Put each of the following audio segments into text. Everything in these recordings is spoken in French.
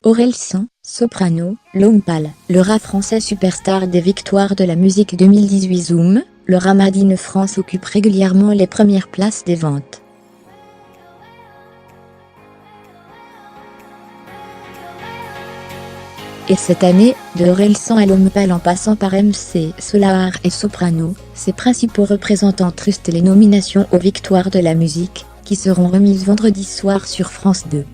Orelsan, soprano, L'Homme Pâle. Le rat français superstar des victoires de la musique 2018 Zoom, le rat Made in France occupe régulièrement les premières places des ventes. Et cette année, de Orelsan à L'Homme Pâle en passant par MC Solar et Soprano, ses principaux représentants trustent les nominations aux victoires de la musique, qui seront remises vendredi soir sur France 2.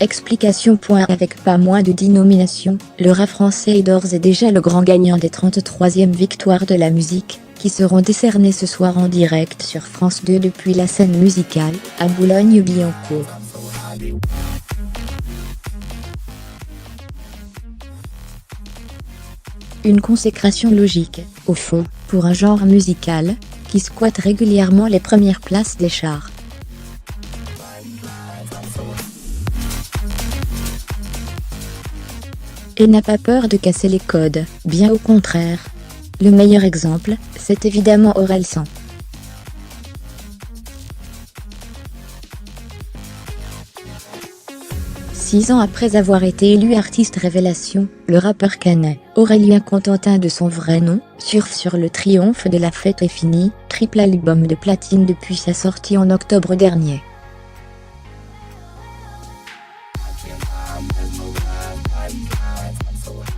Explication. Avec pas moins de 10 nominations, le rat français est d'ores et déjà le grand gagnant des 33e victoires de la musique, qui seront décernées ce soir en direct sur France 2 depuis la scène musicale, à Boulogne-Billancourt. Une consécration logique, au fond, pour un genre musical, qui squatte régulièrement les premières places des charts. Et n'a pas peur de casser les codes, bien au contraire. Le meilleur exemple, c'est évidemment Orelsan. Six ans après avoir été élu artiste révélation, le rappeur caennais, Aurélien Contentin de son vrai nom, surfe sur le triomphe de La Fête est finie, triple album de platine depuis sa sortie en octobre dernier.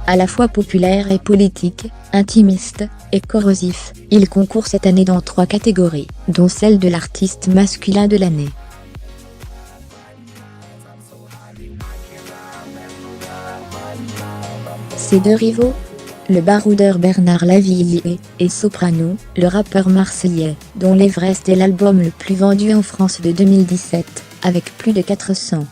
À la fois populaire et politique, intimiste et corrosif, il concourt cette année dans 3 catégories, dont celle de l'artiste masculin de l'année. Ses deux rivaux, le baroudeur Bernard Lavilliers et Soprano, le rappeur marseillais, dont l'Everest est l'album le plus vendu en France de 2017, avec plus de 400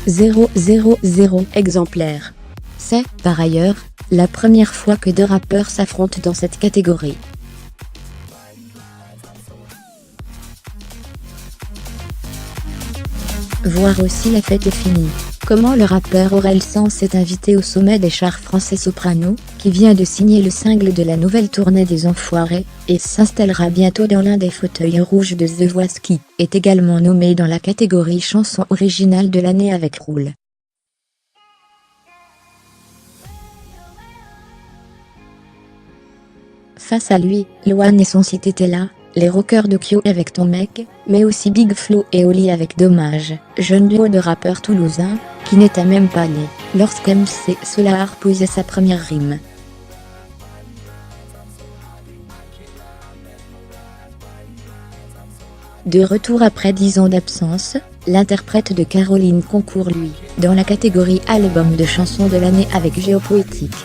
000 exemplaires. C'est, par ailleurs, la première fois que 2 rappeurs s'affrontent dans cette catégorie. Voir aussi La Fête est finie. Comment le rappeur Orelsan s'est invité au sommet des charts français Soprano, qui vient de signer le single de la nouvelle tournée des Enfoirés, et s'installera bientôt dans l'un des fauteuils rouges de The Voice qui est également nommé dans la catégorie chanson originale de l'année avec Roule. Face à lui, Loane et son site étaient là, les rockers de Kyo avec Ton Mec, mais aussi Big Flo et Oli avec Dommage, jeune duo de rappeurs toulousains, qui n'était même pas né, lorsqu'MC Solar posait sa première rime. De retour après 10 ans d'absence, l'interprète de Caroline concourt lui, dans la catégorie album de chansons de l'année avec Géopoétique.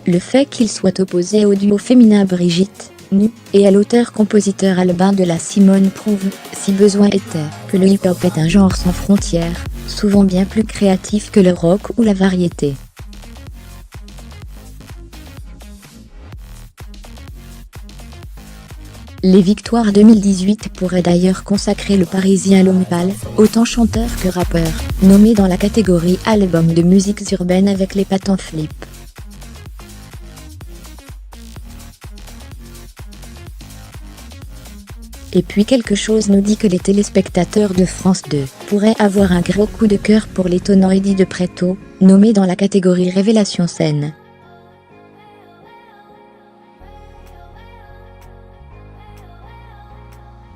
Le fait qu'il soit opposé au duo féminin Brigitte, Nu, et à l'auteur-compositeur Albin de la Simone prouve, si besoin était, que le hip-hop est un genre sans frontières, souvent bien plus créatif que le rock ou la variété. Les victoires 2018 pourraient d'ailleurs consacrer le Parisien L'Homme Pâle, autant chanteur que rappeur, nommé dans la catégorie album de musiques urbaines avec les Patents Flip. Et puis quelque chose nous dit que les téléspectateurs de France 2 pourraient avoir un gros coup de cœur pour l'étonnant Eddie de Pretto, nommé dans la catégorie Révélation scène.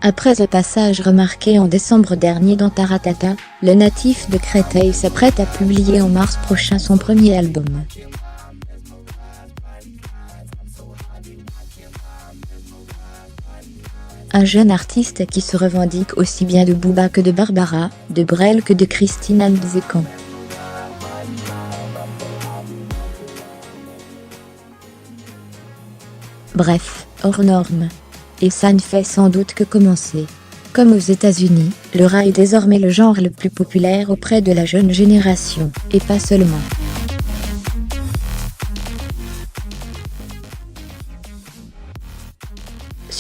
Après un passage remarqué en décembre dernier dans Taratata, le natif de Créteil s'apprête à publier en mars prochain son premier album. Un jeune artiste qui se revendique aussi bien de Booba que de Barbara, de Brel que de Christine Anne-Zécan. Bref, hors norme. Et ça ne fait sans doute que commencer. Comme aux États-Unis, le rat est désormais le genre le plus populaire auprès de la jeune génération, et pas seulement.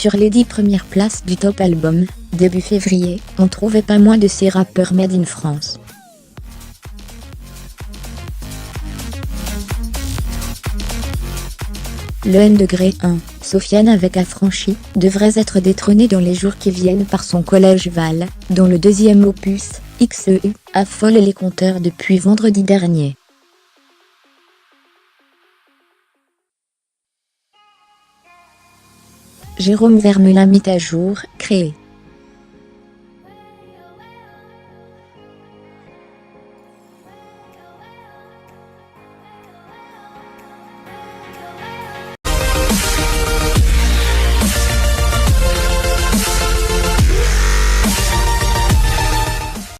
Sur les 10 premières places du top album, début février, on trouvait pas moins de ces rappeurs made in France. Le N-1, Sofiane avec Affranchi, devrait être détrôné dans les jours qui viennent par son collège Val, dont le deuxième opus, XEU, affole les compteurs depuis vendredi dernier. Jérôme Vermelin mit à jour, créé.